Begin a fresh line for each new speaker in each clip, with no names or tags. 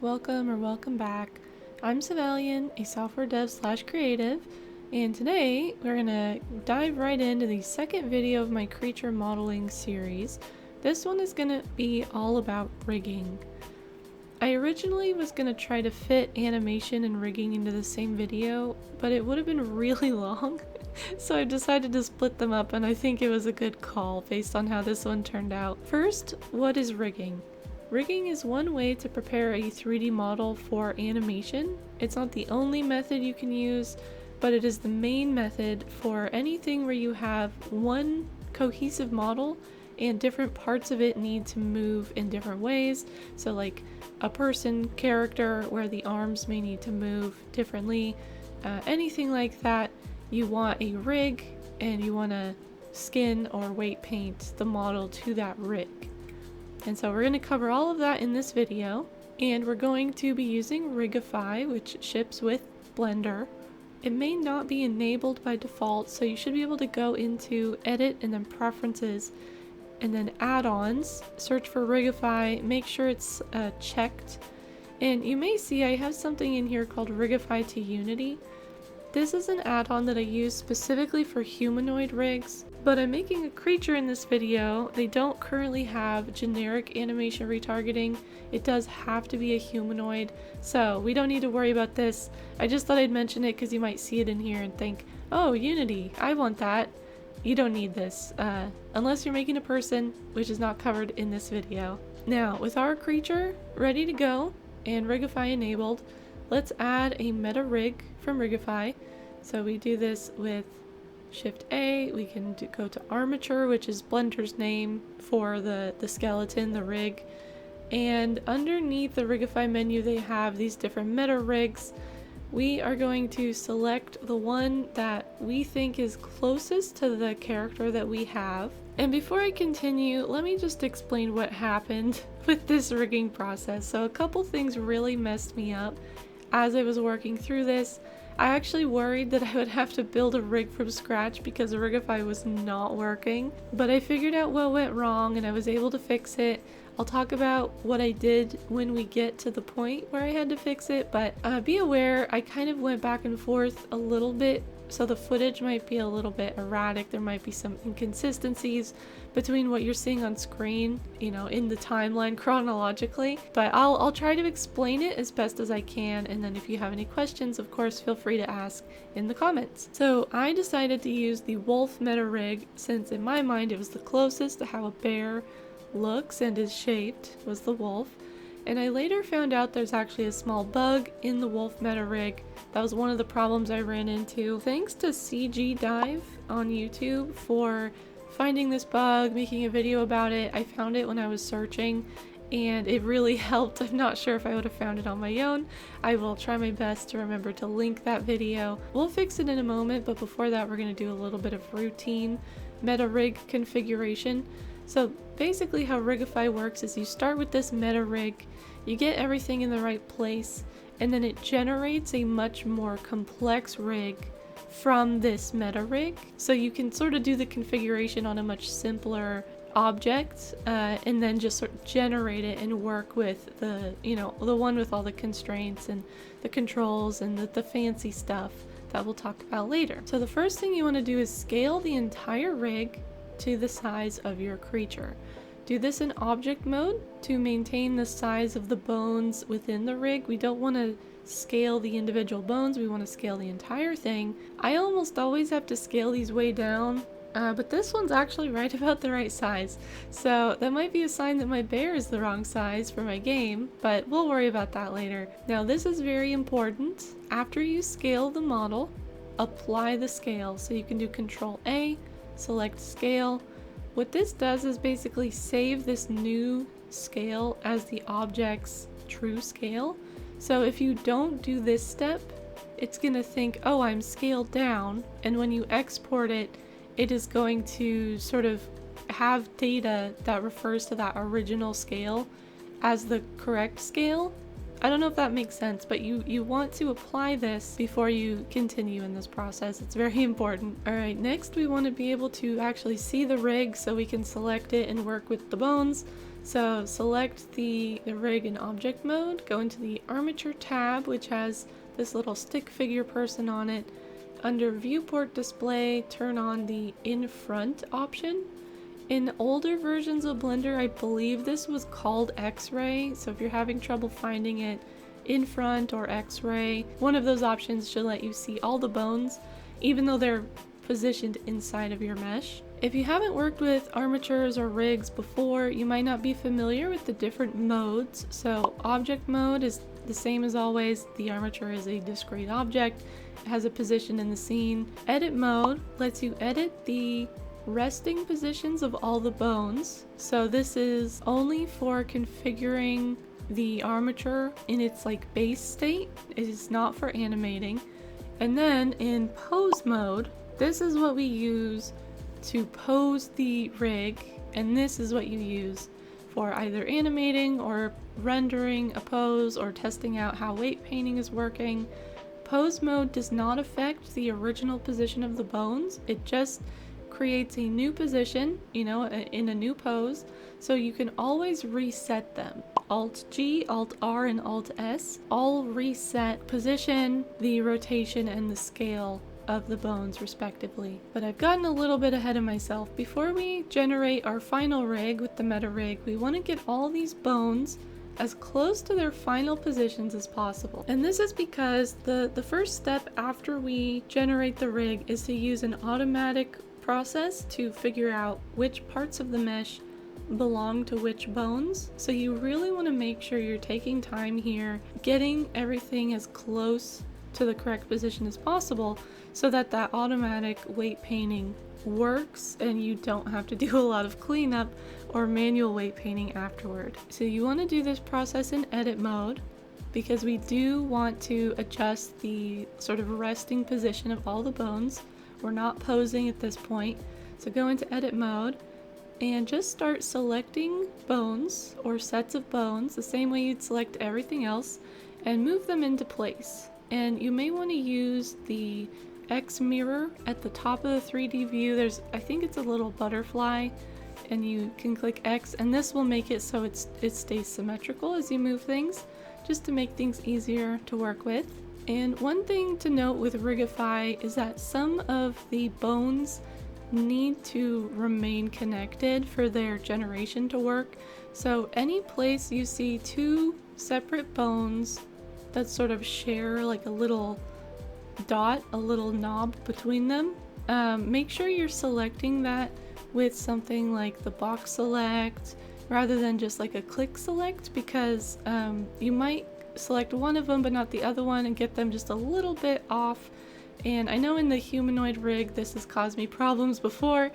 Welcome back. I'm Civilian, a software dev/creative, and today we're gonna dive right into the second video of my creature modeling series. This one is gonna be all about rigging. I originally was gonna try to fit animation and rigging into the same video, but it would have been really long, so I decided to split them up, and I think it was a good call based on how this one turned out. First, what is rigging? Rigging is one way to prepare a 3D model for animation. It's not the only method you can use, but it is the main method for anything where you have one cohesive model and different parts of it need to move in different ways. So like a person, character, where the arms may need to move differently, anything like that, you want a rig and you want to skin or weight paint the model to that rig. And so we're going to cover all of that in this video, and we're going to be using Rigify, which ships with Blender. It may not be enabled by default, so you should be able to go into Edit and then Preferences, and then Add-ons, search for Rigify, make sure it's checked, and you may see I have something in here called Rigify to Unity. This is an add-on that I use specifically for humanoid rigs, but I'm making a creature in this video. They don't currently have generic animation retargeting. It does have to be a humanoid, so we don't need to worry about this. I just thought I'd mention it because you might see it in here and think, oh, Unity, I want that. You don't need this, unless you're making a person, which is not covered in this video. Now, with our creature ready to go and Rigify enabled, let's add a meta rig from Rigify. So we do this with Shift A, we can go to Armature, which is Blender's name for the skeleton, the rig. And underneath the Rigify menu, they have these different meta rigs. We are going to select the one that we think is closest to the character that we have. And before I continue, let me just explain what happened with this rigging process. So a couple things really messed me up as I was working through this. I actually worried that I would have to build a rig from scratch because Rigify was not working, but I figured out what went wrong and I was able to fix it. I'll talk about what I did when we get to the point where I had to fix it, but be aware I kind of went back and forth a little bit, so the footage might be a little bit erratic. There might be some inconsistencies between what you're seeing on screen, you know, in the timeline chronologically, but I'll try to explain it as best as I can, and then if you have any questions, of course, feel free to ask in the comments. So I decided to use the wolf meta rig since in my mind it was the closest to how a bear looks and is shaped, was the wolf. And I later found out there's actually a small bug in the wolf meta rig. That was one of the problems I ran into. Thanks to CG Dive on YouTube for finding this bug, making a video about it. I found it when I was searching and it really helped. I'm not sure if I would have found it on my own. I will try my best to remember to link that video. We'll fix it in a moment, but before that we're going to do a little bit of routine meta rig configuration. So basically how Rigify works is you start with this meta rig, you get everything in the right place, and then it generates a much more complex rig from this meta rig. So you can sort of do the configuration on a much simpler object and then just sort of generate it and work with the, you know, the one with all the constraints and the controls and the fancy stuff that we'll talk about later. So the first thing you want to do is scale the entire rig to the size of your creature. Do this in object mode to maintain the size of the bones within the rig. We don't want to scale the individual bones, we want to scale the entire thing. I almost always have to scale these way down, but this one's actually right about the right size. So that might be a sign that my bear is the wrong size for my game, but we'll worry about that later. Now this is very important. After you scale the model, apply the scale. So you can do Control A, select scale. What this does is basically save this new scale as the object's true scale. So if you don't do this step, it's gonna think, oh, I'm scaled down, and when you export it, it is going to sort of have data that refers to that original scale as the correct scale. I don't know if that makes sense, but you want to apply this before you continue in this process. It's very important. All right, next we want to be able to actually see the rig so we can select it and work with the bones. So select the rig in object mode, go into the armature tab, which has this little stick figure person on it. Under viewport display, turn on the in front option. In older versions of Blender, I believe this was called X-ray, so if you're having trouble finding it, in front or X-ray, one of those options should let you see all the bones, even though they're positioned inside of your mesh. If you haven't worked with armatures or rigs before, you might not be familiar with the different modes. So object mode is the same as always. The armature is a discrete object. It has a position in the scene. Edit mode lets you edit the resting positions of all the bones. So this is only for configuring the armature in its like base state. It is not for animating. And then in pose mode, this is what we use to pose the rig, and this is what you use for either animating or rendering a pose or testing out how weight painting is working. Pose mode does not affect the original position of the bones. It just creates a new position, you know, in a new pose, so you can always reset them. Alt G, Alt R, and Alt S all reset position, the rotation, and the scale of the bones respectively. But I've gotten a little bit ahead of myself. Before we generate our final rig with the meta rig, we want to get all these bones as close to their final positions as possible. And this is because the first step after we generate the rig is to use an automatic process to figure out which parts of the mesh belong to which bones. So you really want to make sure you're taking time here, getting everything as close to the correct position as possible so that that automatic weight painting works and you don't have to do a lot of cleanup or manual weight painting afterward. So you want to do this process in edit mode because we do want to adjust the sort of resting position of all the bones. We're not posing at this point. So go into edit mode and just start selecting bones or sets of bones the same way you'd select everything else and move them into place. And you may want to use the X mirror at the top of the 3D view. I think it's a little butterfly, and you can click X, and this will make it so it stays symmetrical as you move things, just to make things easier to work with. And one thing to note with Rigify is that some of the bones need to remain connected for their generation to work. So any place you see two separate bones that sort of share like a little dot, a little knob between them, make sure you're selecting that with something like the box select rather than just like a click select, because you might select one of them but not the other one and get them just a little bit off. And I know in the humanoid rig this has caused me problems before.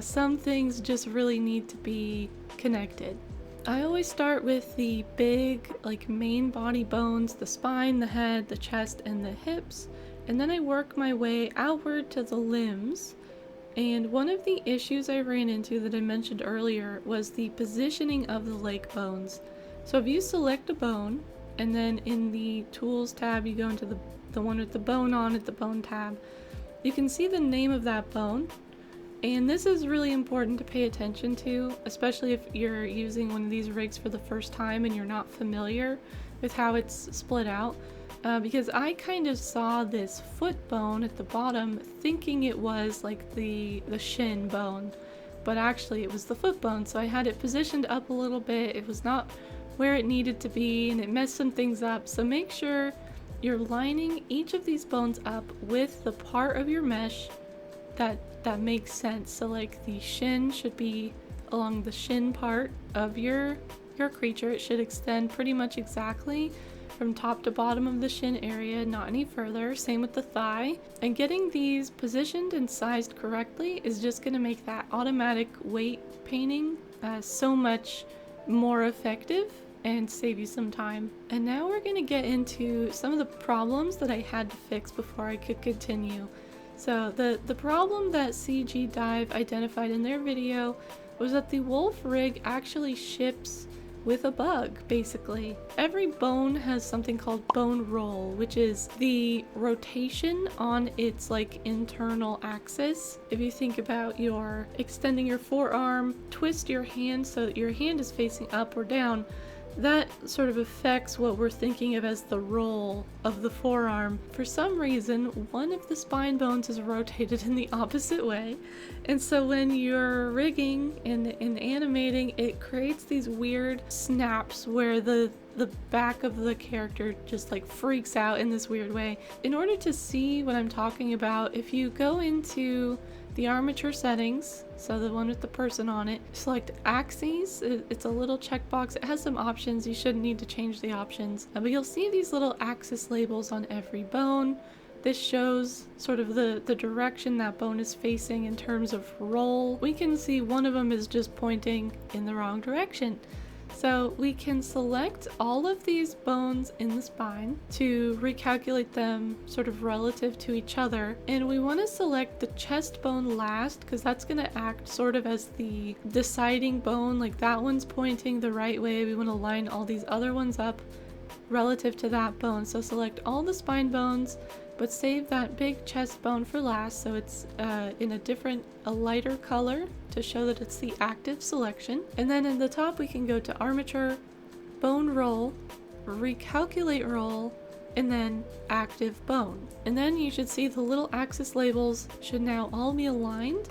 Some things just really need to be connected. I always start with the big like main body bones, the spine, the head, the chest, and the hips, and then I work my way outward to the limbs. And one of the issues I ran into that I mentioned earlier was the positioning of the leg bones. So if you select a bone and then in the tools tab you go into the one with the bone on it, the bone tab, you can see the name of that bone. And this is really important to pay attention to, especially if you're using one of these rigs for the first time and you're not familiar with how it's split out. Because I kind of saw this foot bone at the bottom thinking it was like the shin bone, but actually it was the foot bone. So I had it positioned up a little bit. It was not where it needed to be and it messed some things up. So make sure you're lining each of these bones up with the part of your mesh that makes sense. So like the shin should be along the shin part of your creature. It should extend pretty much exactly from top to bottom of the shin area, not any further. Same with the thigh. And getting these positioned and sized correctly is just going to make that automatic weight painting so much more effective and save you some time. And now we're going to get into some of the problems that I had to fix before I could continue. So the problem that CG Dive identified in their video was that the wolf rig actually ships with a bug, basically. Every bone has something called bone roll, which is the rotation on its like internal axis. If you think about your extending your forearm, twist your hand so that your hand is facing up or down, that sort of affects what we're thinking of as the roll of the forearm. For some reason, one of the spine bones is rotated in the opposite way, and so when you're rigging and animating, it creates these weird snaps where the back of the character just like freaks out in this weird way. In order to see what I'm talking about, if you go into the armature settings, so the one with the person on it, select axes. It's a little checkbox. It has some options. You shouldn't need to change the options, but you'll see these little axis labels on every bone. This shows sort of the direction that bone is facing in terms of roll. We can see one of them is just pointing in the wrong direction. So we can select all of these bones in the spine to recalculate them sort of relative to each other. And we want to select the chest bone last because that's going to act sort of as the deciding bone. Like that one's pointing the right way. We want to line all these other ones up relative to that bone. So select all the spine bones, but save that big chest bone for last, so it's in a lighter color to show that it's the active selection. And then in the top we can go to armature, bone roll, recalculate roll, and then active bone. And then you should see the little axis labels should now all be aligned,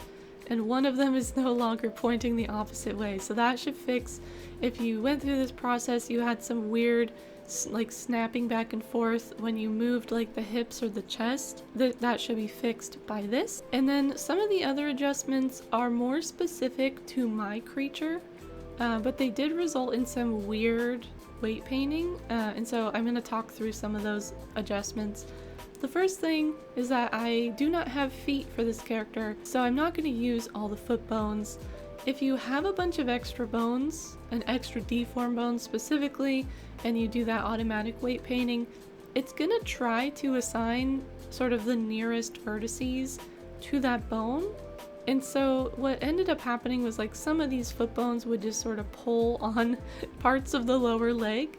and one of them is no longer pointing the opposite way. So that should fix if you went through this process, you had some weird like snapping back and forth when you moved like the hips or the chest, that should be fixed by this. And then some of the other adjustments are more specific to my creature, but they did result in some weird weight painting, and so I'm going to talk through some of those adjustments. The first thing is that I do not have feet for this character, so I'm not going to use all the foot bones. If you have a bunch of extra bones, an extra deform bones specifically, and you do that automatic weight painting, it's gonna try to assign sort of the nearest vertices to that bone. And so what ended up happening was like some of these foot bones would just sort of pull on parts of the lower leg,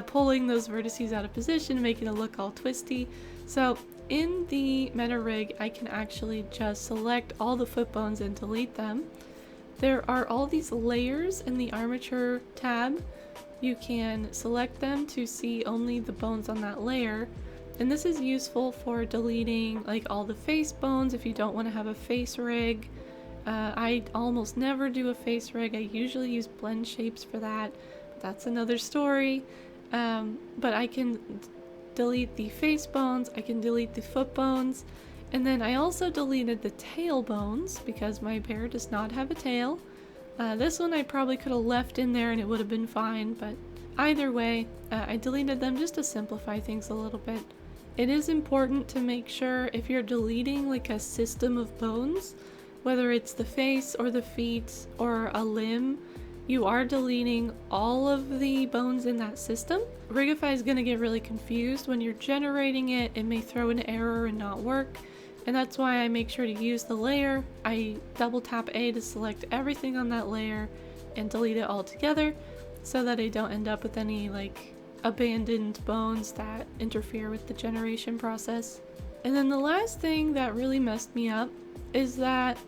pulling those vertices out of position, making it look all twisty. So in the meta rig, I can actually just select all the foot bones and delete them. There are all these layers in the armature tab. You can select them to see only the bones on that layer. And this is useful for deleting like all the face bones if you don't want to have a face rig. I almost never do a face rig. I usually use blend shapes for that. But that's another story. But I can delete the face bones. I can delete the foot bones. And then I also deleted the tail bones because my bear does not have a tail. This one I probably could have left in there and it would have been fine, but either way, I deleted them just to simplify things a little bit. It is important to make sure if you're deleting like a system of bones, whether it's the face or the feet or a limb, you are deleting all of the bones in that system. Rigify is going to get really confused when you're generating it. It may throw an error and not work. And that's why I make sure to use the layer. I double tap A to select everything on that layer and delete it all together so that I don't end up with any like abandoned bones that interfere with the generation process. And then the last thing that really messed me up is that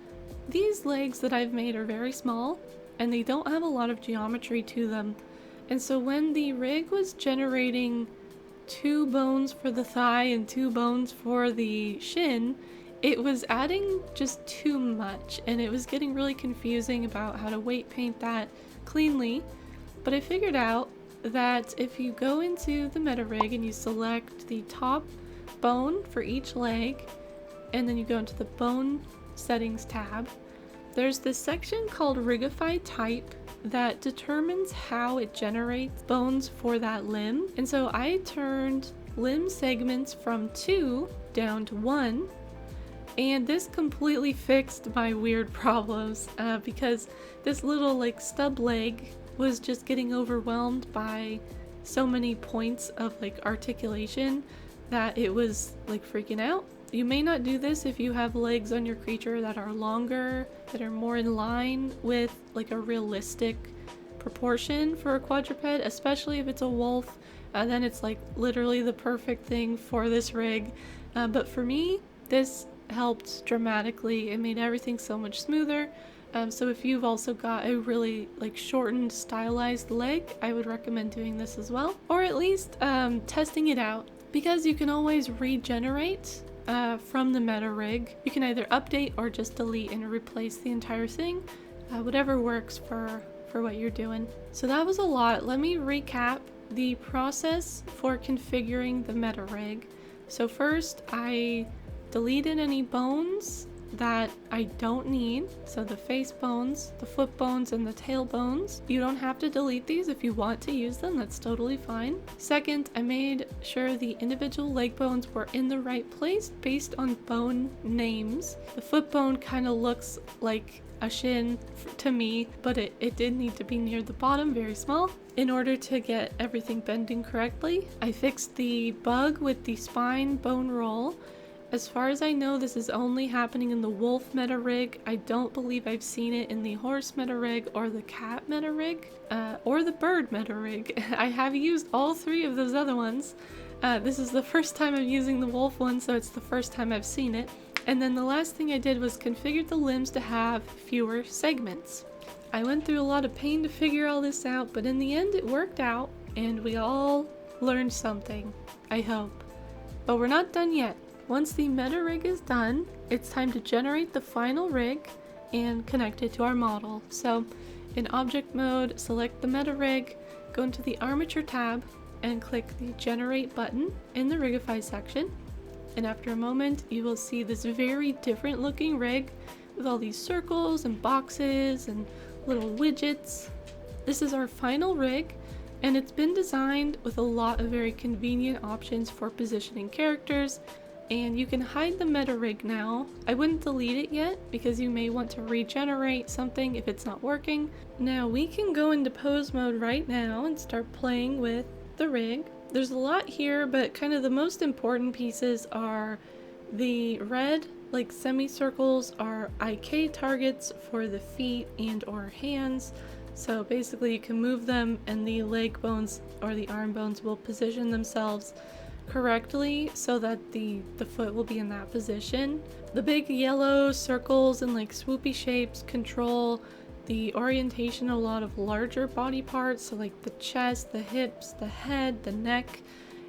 these legs that I've made are very small and they don't have a lot of geometry to them. And so when the rig was generating 2 bones for the thigh and 2 bones for the shin, it was adding just too much and it was getting really confusing about how to weight paint that cleanly. But I figured out that if you go into the meta rig and you select the top bone for each leg and then you go into the bone settings tab, there's this section called Rigify type that determines how it generates bones for that limb. And so I turned limb segments from 2 down to 1, and this completely fixed my weird problems because this little like stub leg was just getting overwhelmed by so many points of like articulation that it was like freaking out. You may not do this if you have legs on your creature that are longer, that are more in line with like a realistic proportion for a quadruped, especially if it's a wolf. Then it's like literally the perfect thing for this rig. But for me, this helped dramatically. It made everything so much smoother. So if you've also got a really like shortened, stylized leg, I would recommend doing this as well, or at least testing it out, because you can always regenerate from the meta rig. You can either update or just delete and replace the entire thing, whatever works for what you're doing. So that was a lot. Let me recap the process for configuring the meta rig. So first, I deleted any bones that I don't need. So the face bones, the foot bones, and the tail bones. You don't have to delete these if you want to use them, that's totally fine. Second, I made sure the individual leg bones were in the right place based on bone names. The foot bone kind of looks like a shin to me, but it did need to be near the bottom, very small, in order to get everything bending correctly. I fixed the bug with the spine bone roll. As far as I know, this is only happening in the wolf meta rig. I don't believe I've seen it in the horse meta rig or the cat meta rig, or the bird meta rig. I have used all three of those other ones. This is the first time I'm using the wolf one, so it's the first time I've seen it. And then the last thing I did was configure the limbs to have fewer segments. I went through a lot of pain to figure all this out, but in the end it worked out, and we all learned something, I hope. But we're not done yet. Once the meta rig is done, it's time to generate the final rig and connect it to our model. So in object mode, select the meta rig, go into the armature tab, and click the generate button in the Rigify section. And after a moment, you will see this very different looking rig with all these circles and boxes and little widgets. This is our final rig, and it's been designed with a lot of very convenient options for positioning characters. And you can hide the meta rig now. I wouldn't delete it yet because you may want to regenerate something if it's not working. Now we can go into pose mode right now and start playing with the rig. There's a lot here, but kind of the most important pieces are the red like semicircles are IK targets for the feet and or hands. So basically you can move them and the leg bones or the arm bones will position themselves correctly so that the foot will be in that position. The big yellow circles and like swoopy shapes control the orientation of a lot of larger body parts, so like the chest, the hips, the head, the neck.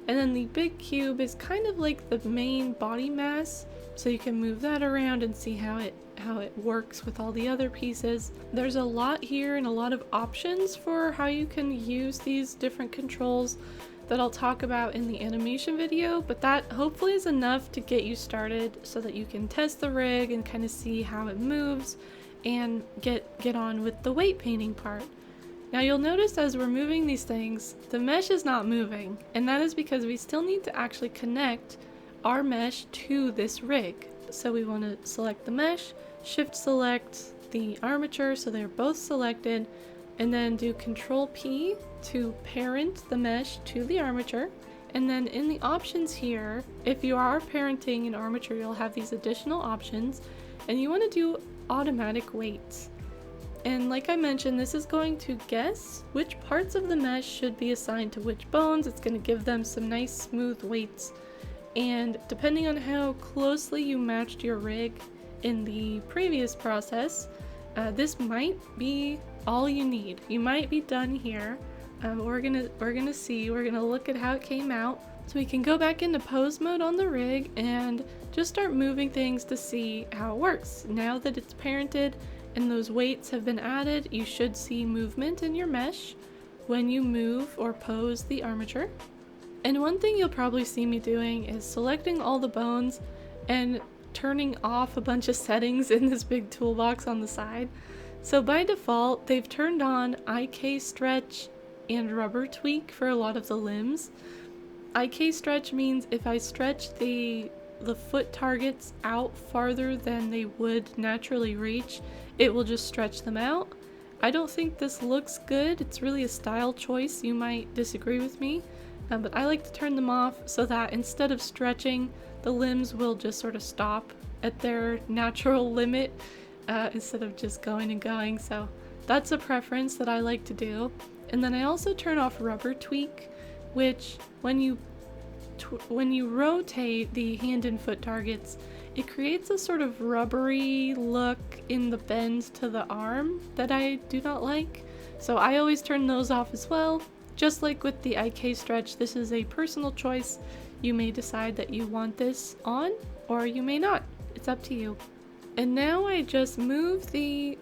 And then the big cube is kind of like the main body mass, so you can move that around and see how it works with all the other pieces. There's a lot here and a lot of options for how you can use these different controls that I'll talk about in the animation video, but that hopefully is enough to get you started so that you can test the rig and kind of see how it moves and get on with the weight painting part. Now you'll notice as we're moving these things, the mesh is not moving, and that is because we still need to actually connect our mesh to this rig. So we want to select the mesh, shift select the armature so they're both selected, and then do Control P to parent the mesh to the armature. And then in the options here, if you are parenting an armature, you'll have these additional options, and you want to do automatic weights. And like I mentioned, this is going to guess which parts of the mesh should be assigned to which bones. It's going to give them some nice smooth weights. And depending on how closely you matched your rig in the previous process, this might be all you need. You might be done here. We're gonna see. We're gonna look at how it came out. So we can go back into pose mode on the rig and just start moving things to see how it works. Now that it's parented and those weights have been added, you should see movement in your mesh when you move or pose the armature. And one thing you'll probably see me doing is selecting all the bones and turning off a bunch of settings in this big toolbox on the side. So by default, they've turned on IK stretch and rubber tweak for a lot of the limbs. IK stretch means if I stretch the foot targets out farther than they would naturally reach, it will just stretch them out. I don't think this looks good. It's really a style choice. You might disagree with me, but I like to turn them off so that instead of stretching, the limbs will just sort of stop at their natural limit instead of just going and going. So That's a preference that I like to do. And then I also turn off rubber tweak, which when you rotate the hand and foot targets, it creates a sort of rubbery look in the bends to the arm that I do not like. So I always turn those off as well. Just like with the IK stretch, this is a personal choice. You may decide that you want this on, or you may not. It's up to you. And now I just move the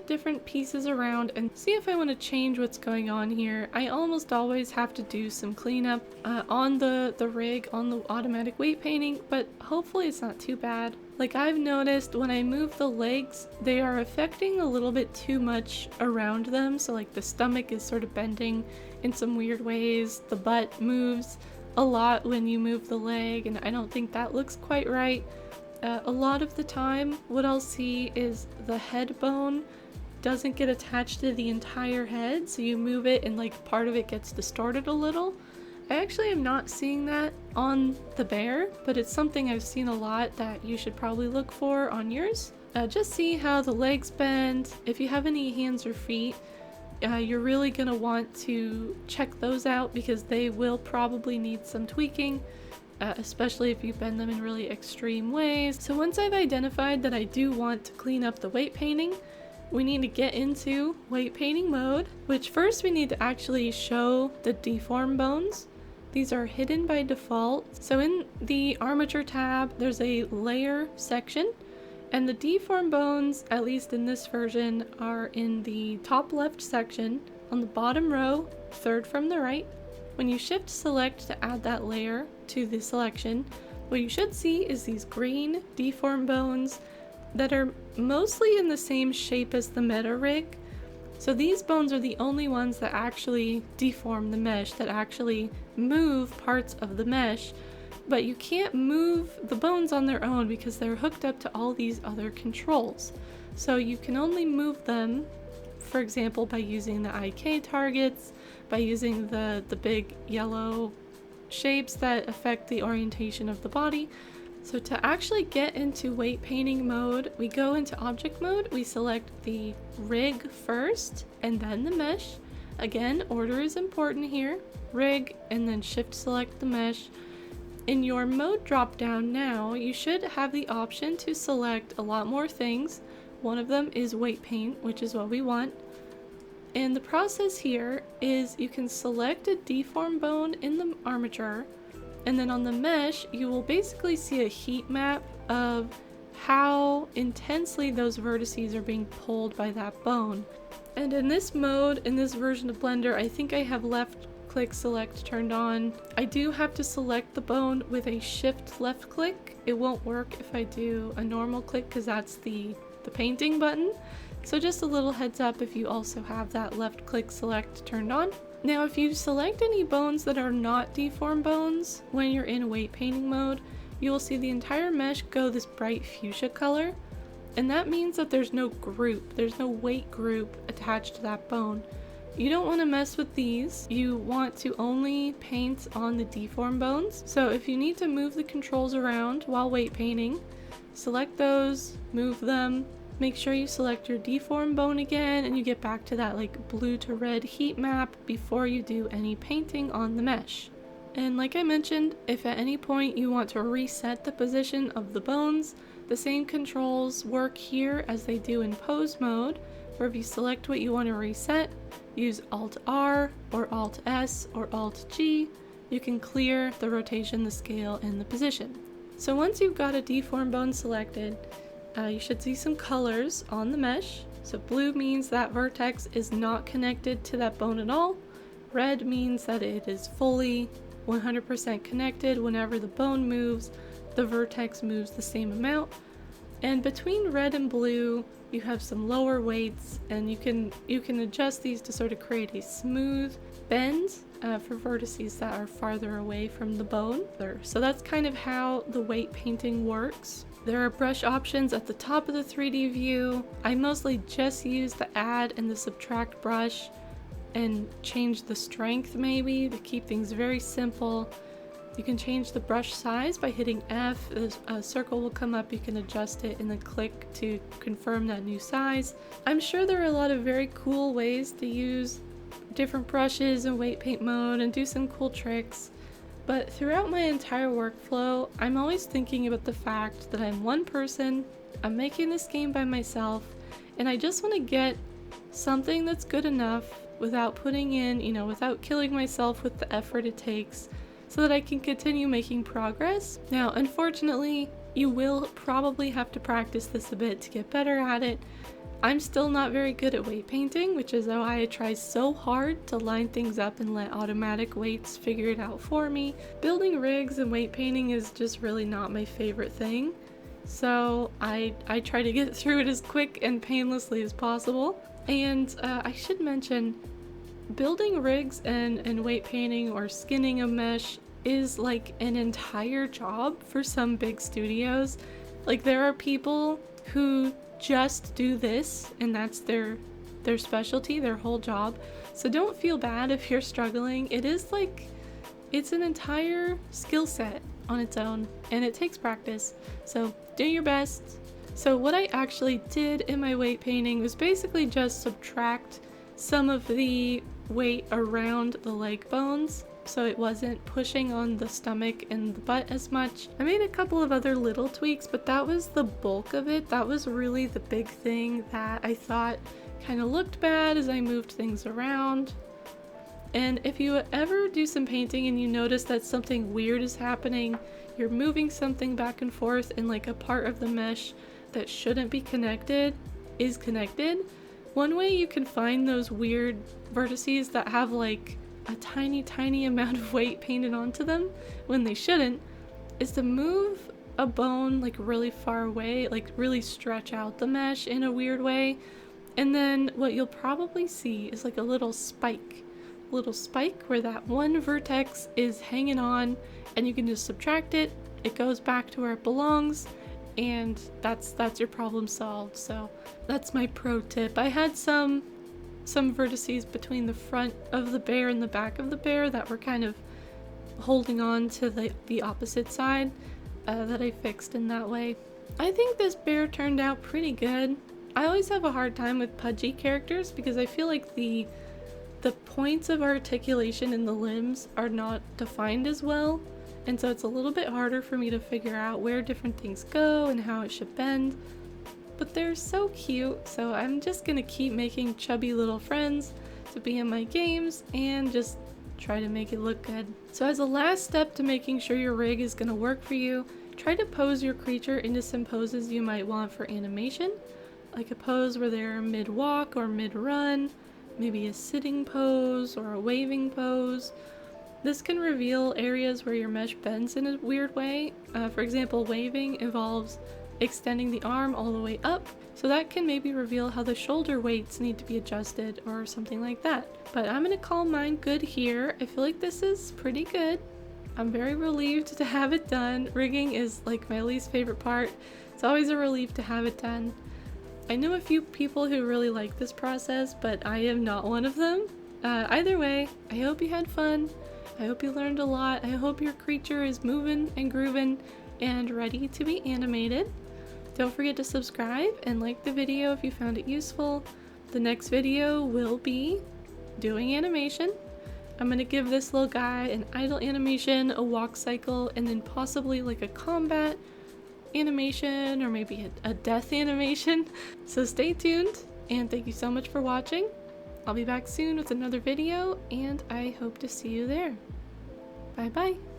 different pieces around and see if I want to change what's going on here. I almost always have to do some cleanup on the rig, on the automatic weight painting, but hopefully it's not too bad. Like I've noticed when I move the legs, they are affecting a little bit too much around them. So like the stomach is sort of bending in some weird ways. The butt moves a lot when you move the leg, and I don't think that looks quite right. A lot of the time, what I'll see is the head bone doesn't get attached to the entire head, so you move it and like part of it gets distorted a little. I actually am not seeing that on the bear, but it's something I've seen a lot that you should probably look for on yours. Just see how the legs bend. If you have any hands or feet, you're really gonna want to check those out because they will probably need some tweaking. Especially if you bend them in really extreme ways. So once I've identified that I do want to clean up the weight painting, we need to get into weight painting mode, which first we need to actually show the deform bones. These are hidden by default. So in the armature tab, there's a layer section, and the deform bones, at least in this version, are in the top left section on the bottom row, third from the right. When you shift select to add that layer to the selection, what you should see is these green deform bones that are mostly in the same shape as the metarig. So these bones are the only ones that actually deform the mesh, that actually move parts of the mesh, but you can't move the bones on their own because they're hooked up to all these other controls. So you can only move them, for example, by using the IK targets, by using the big yellow shapes that affect the orientation of the body. So to actually get into weight painting mode, we go into object mode, we select the rig first and then the mesh. Again, order is important here. Rig and then shift select the mesh. In your mode drop down now, you should have the option to select a lot more things. One of them is weight paint, which is what we want. And the process here is you can select a deform bone in the armature, and then on the mesh, you will basically see a heat map of how intensely those vertices are being pulled by that bone. And in this mode, in this version of Blender, I think I have left click select turned on. I do have to select the bone with a shift left click. It won't work if I do a normal click because that's the painting button. So just a little heads up if you also have that left click select turned on. Now if you select any bones that are not deform bones when you're in weight painting mode, you will see the entire mesh go this bright fuchsia color, and that means that there's no group, there's no weight group attached to that bone. You don't want to mess with these. You want to only paint on the deform bones. So if you need to move the controls around while weight painting, select those, move them. Make sure you select your deform bone again and you get back to that like blue to red heat map before you do any painting on the mesh. And like I mentioned, if at any point you want to reset the position of the bones, the same controls work here as they do in pose mode, where if you select what you want to reset, use Alt R or Alt S or Alt G, you can clear the rotation, the scale, and the position. So once you've got a deform bone selected, you should see some colors on the mesh. So blue means that vertex is not connected to that bone at all. Red means that it is fully 100% connected. Whenever the bone moves, the vertex moves the same amount. And between red and blue, you have some lower weights, and you can adjust these to sort of create a smooth bend for vertices that are farther away from the bone. So that's kind of how the weight painting works. There are brush options at the top of the 3D view. I mostly just use the add and the subtract brush and change the strength maybe to keep things very simple. You can change the brush size by hitting F. A circle will come up, you can adjust it and then click to confirm that new size. I'm sure there are a lot of very cool ways to use different brushes in weight paint mode and do some cool tricks, but throughout my entire workflow, I'm always thinking about the fact that I'm one person, I'm making this game by myself, and I just want to get something that's good enough without putting in, without killing myself with the effort it takes, so that I can continue making progress. Now, unfortunately, you will probably have to practice this a bit to get better at it. I'm still not very good at weight painting, which is why I try so hard to line things up and let automatic weights figure it out for me. Building rigs and weight painting is just really not my favorite thing, so I try to get through it as quick and painlessly as possible. And I should mention, building rigs and weight painting or skinning a mesh is like an entire job for some big studios. Like, there are people who just do this and that's their specialty, their whole job. So don't feel bad if you're struggling. It's an entire skill set on its own and it takes practice. So do your best. So what I actually did in my weight painting was basically just subtract some of the weight around the leg bones, so it wasn't pushing on the stomach and the butt as much. I made a couple of other little tweaks, but that was the bulk of it. That was really the big thing that I thought kind of looked bad as I moved things around. And if you ever do some painting and you notice that something weird is happening, you're moving something back and forth and like a part of the mesh that shouldn't be connected is connected, one way you can find those weird vertices that have like a tiny amount of weight painted onto them when they shouldn't is to move a bone like really far away, like really stretch out the mesh in a weird way, and then what you'll probably see is like a little spike where that one vertex is hanging on, and you can just subtract it, it goes back to where it belongs, and that's your problem solved. So that's my pro tip. I had some vertices between the front of the bear and the back of the bear that were kind of holding on to the opposite side that I fixed in that way. I think this bear turned out pretty good. I always have a hard time with pudgy characters because I feel like the points of articulation in the limbs are not defined as well, and so it's a little bit harder for me to figure out where different things go and how it should bend. But they're so cute, so I'm just gonna keep making chubby little friends to be in my games and just try to make it look good. So as a last step to making sure your rig is gonna work for you, try to pose your creature into some poses you might want for animation, like a pose where they're mid-walk or mid-run, maybe a sitting pose or a waving pose. This can reveal areas where your mesh bends in a weird way. For example, waving involves extending the arm all the way up, so that can maybe reveal how the shoulder weights need to be adjusted or something like that. But I'm gonna call mine good here. I feel like this is pretty good. I'm very relieved to have it done. Rigging is like my least favorite part. It's always a relief to have it done. I know a few people who really like this process, but I am not one of them. Either way, I hope you had fun. I hope you learned a lot. I hope your creature is moving and grooving and ready to be animated. Don't forget to subscribe and like the video if you found it useful. The next video will be doing animation. I'm gonna give this little guy an idle animation, a walk cycle, and then possibly like a combat animation or maybe a death animation. So stay tuned and thank you so much for watching. I'll be back soon with another video and I hope to see you there. Bye bye.